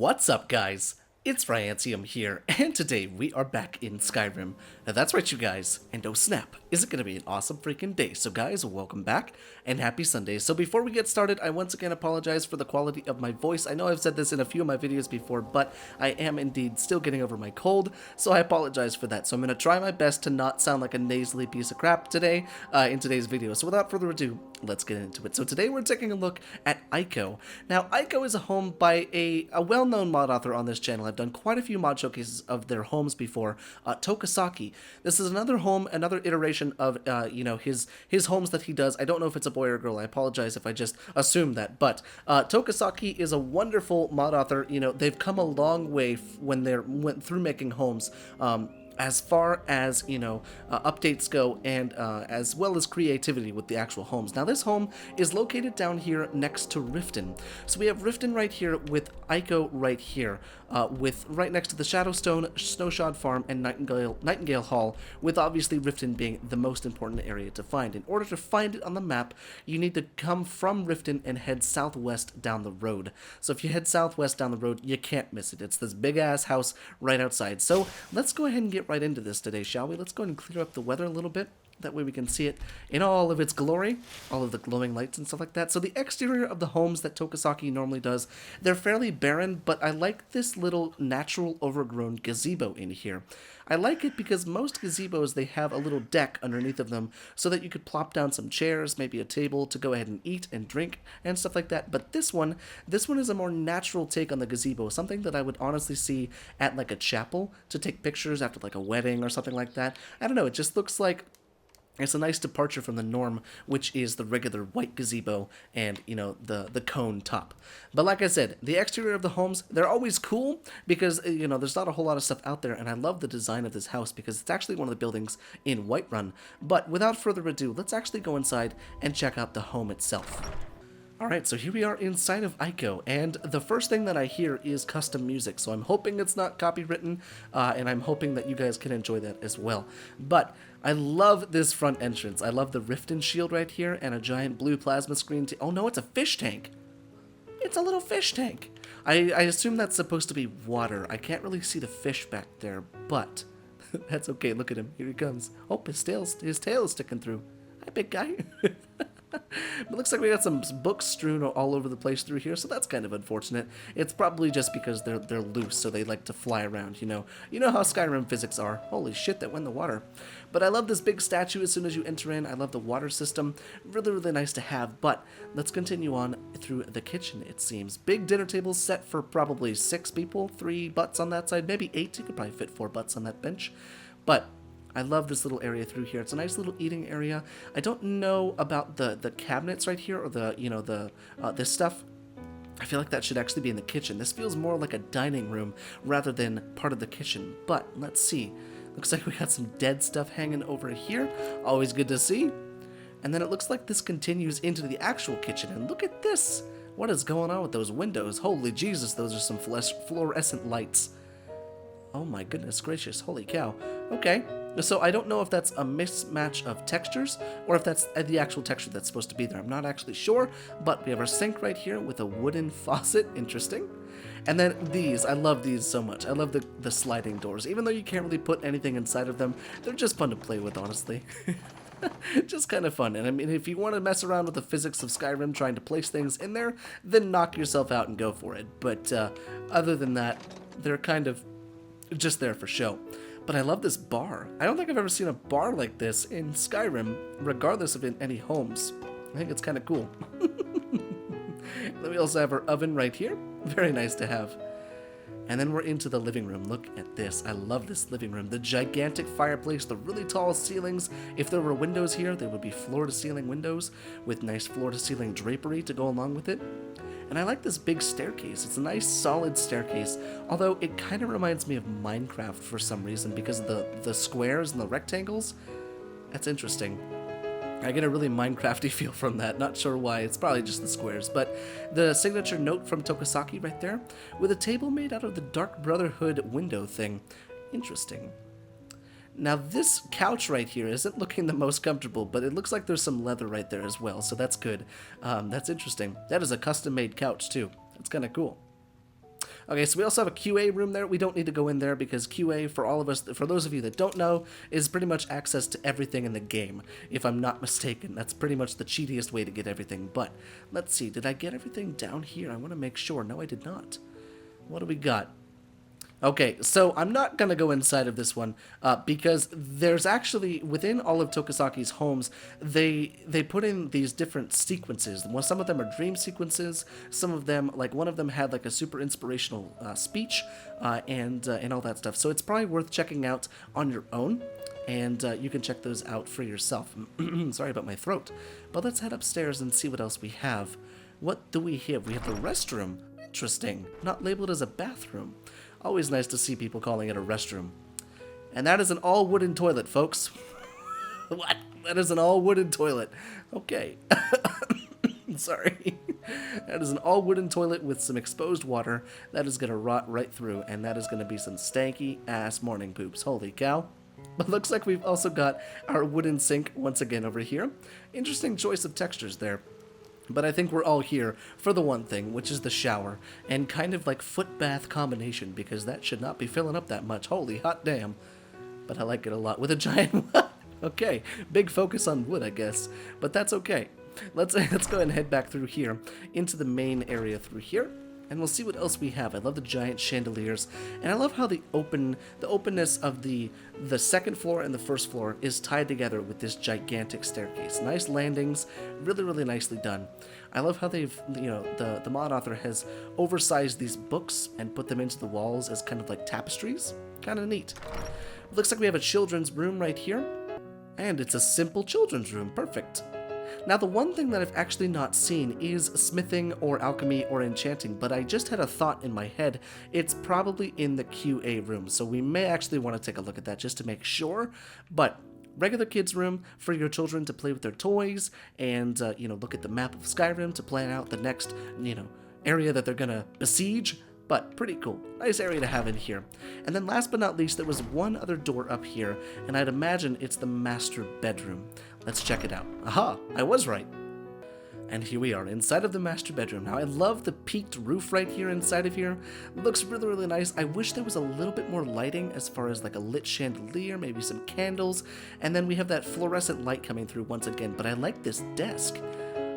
What's up, guys? It's Ryantium here, and today we are back in Skyrim. Now, that's right, you guys, and oh snap, is it going to be an awesome freaking day? So guys, welcome back, and happy Sunday. So before we get started, I once again apologize for the quality of my voice. I know I've said this in a few of my videos before, but I am indeed still getting over my cold, so I apologize for that. So I'm going to try my best to not sound like a nasally piece of crap today, in today's video. So without further ado, let's get into it. So today we're taking a look at AIKO. Now, AIKO is a home by a well-known mod author on this channel. I've done quite a few mod showcases of their homes before. Tokasaki. This is another home, another iteration of, his homes that he does. I don't know if it's a boy or a girl. I apologize if I just assumed that. But Tokasaki is a wonderful mod author. You know, they've come a long way when they went through making homes. As far as, updates go, and as well as creativity with the actual homes. Now, this home is located down here next to Riften. So we have Riften right here with AIKO right here, with right next to the Shadowstone, Snowshod Farm, and Nightingale Hall, with obviously Riften being the most important area to find. In order to find it on the map, you need to come from Riften and head southwest down the road. So if you head southwest down the road, you can't miss it. It's this big-ass house right outside. So let's go ahead and get right into this today, shall we? Let's go ahead and clear up the weather a little bit. That way we can see it in all of its glory, all of the glowing lights and stuff like that. So the exterior of the homes that Tokasaki normally does, they're fairly barren, but I like this little natural overgrown gazebo in here. I like it because most gazebos, they have a little deck underneath of them so that you could plop down some chairs, maybe a table to go ahead and eat and drink and stuff like that. But this one is a more natural take on the gazebo, something that I would honestly see at like a chapel to take pictures after like a wedding or something like that. I don't know, it just looks like it's a nice departure from the norm, which is the regular white gazebo and, the cone top. But like I said, the exterior of the homes, they're always cool because, there's not a whole lot of stuff out there. And I love the design of this house because it's actually one of the buildings in Whiterun. But without further ado, let's actually go inside and check out the home itself. Alright, so here we are inside of AIKO, and the first thing that I hear is custom music, so I'm hoping it's not copywritten, and I'm hoping that you guys can enjoy that as well. But I love this front entrance. I love the Riften shield right here, and a giant blue plasma screen. Oh no, it's a fish tank! It's a little fish tank! I assume that's supposed to be water. I can't really see the fish back there, but that's okay. Look at him. Here he comes. Oh, his tail is sticking through. Hi, big guy. It looks like we got some books strewn all over the place through here, so that's kind of unfortunate. It's probably just because they're loose, so they like to fly around, You know how Skyrim physics are. Holy shit, that went in the water. But I love this big statue as soon as you enter in. I love the water system. Really, really nice to have. But let's continue on through the kitchen, it seems. Big dinner table set for probably 6 people, 3 butts on that side, maybe 8. You could probably fit 4 butts on that bench. But I love this little area through here. It's a nice little eating area. I don't know about the cabinets right here or this stuff. I feel like that should actually be in the kitchen. This feels more like a dining room rather than part of the kitchen. But let's see. Looks like we got some dead stuff hanging over here. Always good to see. And then it looks like this continues into the actual kitchen. And look at this. What is going on with those windows? Holy Jesus, those are some fluorescent lights. Oh my goodness gracious. Holy cow. Okay. So I don't know if that's a mismatch of textures or if that's the actual texture that's supposed to be there. I'm not actually sure, but we have our sink right here with a wooden faucet. Interesting. And then these, I love these so much. I love the sliding doors. Even though you can't really put anything inside of them, they're just fun to play with, honestly. Just kind of fun. And I mean, if you want to mess around with the physics of Skyrim trying to place things in there, then knock yourself out and go for it. But other than that, they're kind of just there for show. But I love this bar. I don't think I've ever seen a bar like this in Skyrim, regardless of in any homes. I think it's kind of cool. Then we also have our oven right here. Very nice to have. And then we're into the living room. Look at this. I love this living room. The gigantic fireplace, the really tall ceilings. If there were windows here, they would be floor-to-ceiling windows with nice floor-to-ceiling drapery to go along with it. And I like this big staircase. It's a nice solid staircase, although it kind of reminds me of Minecraft for some reason because of the squares and the rectangles. That's interesting. I get a really Minecrafty feel from that. Not sure why. It's probably just the squares. But the signature note from Tokasaki right there, with a table made out of the Dark Brotherhood window thing. Interesting. Now this couch right here isn't looking the most comfortable, but it looks like there's some leather right there as well, so that's good. That's interesting. That is a custom-made couch too. That's kind of cool. Okay, so we also have a QA room there. We don't need to go in there because QA, for all of us, for those of you that don't know, is pretty much access to everything in the game, if I'm not mistaken. That's pretty much the cheatiest way to get everything. But let's see, did I get everything down here? I want to make sure. No, I did not. What do we got? Okay, so I'm not going to go inside of this one because there's actually, within all of Tokasaki's homes, they put in these different sequences. Well, some of them are dream sequences, some of them, like one of them had like a super inspirational speech and all that stuff. So it's probably worth checking out on your own, and you can check those out for yourself. Sorry about my throat. But let's head upstairs and see what else we have. What do we have? We have the restroom. Interesting. Not labeled as a bathroom. Always nice to see people calling it a restroom. And that is an all-wooden toilet, folks. What? That is an all-wooden toilet. Okay. Sorry. That is an all-wooden toilet with some exposed water. That is going to rot right through, and that is going to be some stanky-ass morning poops. Holy cow. But looks like we've also got our wooden sink once again over here. Interesting choice of textures there. But I think we're all here for the one thing, which is the shower, and kind of like foot bath combination, because that should not be filling up that much. Holy hot damn. But I like it a lot with a giant... Okay, big focus on wood, I guess. But that's okay. Let's go ahead and head back through here, into the main area through here, and we'll see what else we have. I love the giant chandeliers, and I love how the openness of the second floor and the first floor is tied together with this gigantic staircase. Nice landings, really, really nicely done. I love how they've, the mod author has oversized these books and put them into the walls as kind of like tapestries. Kind of neat. Looks like we have a children's room right here, and it's a simple children's room. Perfect. Now, the one thing that I've actually not seen is smithing or alchemy or enchanting, but I just had a thought in my head. It's probably in the QA room, so we may actually want to take a look at that just to make sure. But regular kids' room for your children to play with their toys and, look at the map of Skyrim to plan out the next, area that they're going to besiege. But pretty cool. Nice area to have in here. And then last but not least, there was one other door up here, and I'd imagine it's the master bedroom. Let's check it out. Aha! I was right. And here we are, inside of the master bedroom. Now, I love the peaked roof right here inside of here. Looks really, really nice. I wish there was a little bit more lighting as far as like a lit chandelier, maybe some candles. And then we have that fluorescent light coming through once again. But I like this desk.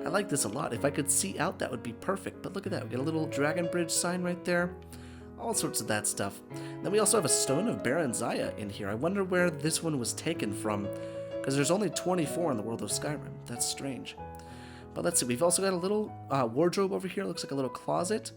I like this a lot. If I could see out, that would be perfect. But look at that. We got a little Dragon Bridge sign right there. All sorts of that stuff. Then we also have a Stone of Baron Zaya in here. I wonder where this one was taken from, because there's only 24 in the world of Skyrim. That's strange. But let's see. We've also got a little wardrobe over here. Looks like a little closet.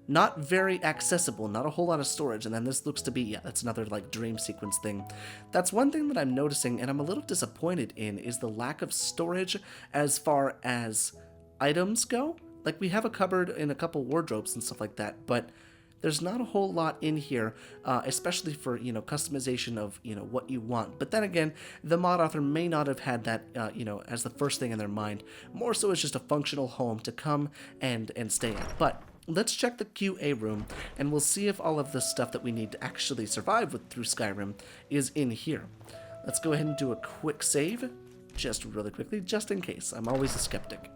Not very accessible, not a whole lot of storage, and then this looks to be, yeah, that's another, like, dream sequence thing. That's one thing that I'm noticing, and I'm a little disappointed in, is the lack of storage as far as items go. Like, we have a cupboard and a couple wardrobes and stuff like that, but there's not a whole lot in here, especially for, customization of, what you want. But then again, the mod author may not have had that, as the first thing in their mind. More so it's just a functional home to come and stay at. But let's check the QA room, and we'll see if all of the stuff that we need to actually survive with through Skyrim is in here. Let's go ahead and do a quick save, just really quickly, just in case. I'm always a skeptic.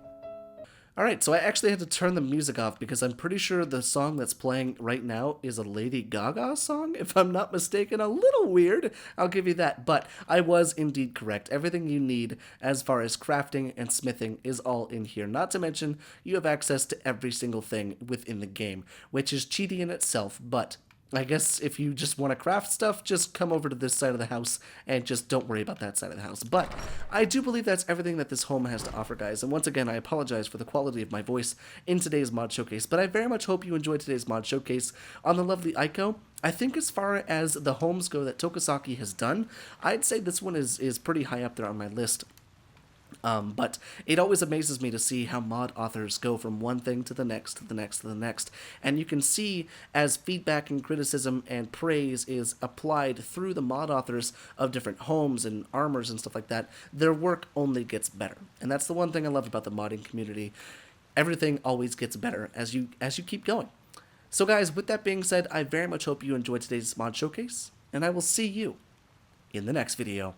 Alright, so I actually had to turn the music off because I'm pretty sure the song that's playing right now is a Lady Gaga song, if I'm not mistaken. A little weird, I'll give you that, but I was indeed correct. Everything you need as far as crafting and smithing is all in here. Not to mention, you have access to every single thing within the game, which is cheaty in itself, but I guess if you just want to craft stuff, just come over to this side of the house and just don't worry about that side of the house. But I do believe that's everything that this home has to offer, guys. And once again, I apologize for the quality of my voice in today's mod showcase, but I very much hope you enjoyed today's mod showcase on the lovely AIKO. I think as far as the homes go that Tokasaki has done, I'd say this one is pretty high up there on my list. But it always amazes me to see how mod authors go from one thing to the next, to the next, to the next. And you can see as feedback and criticism and praise is applied through the mod authors of different homes and armors and stuff like that, their work only gets better. And that's the one thing I love about the modding community. Everything always gets better as you keep going. So guys, with that being said, I very much hope you enjoyed today's mod showcase, and I will see you in the next video.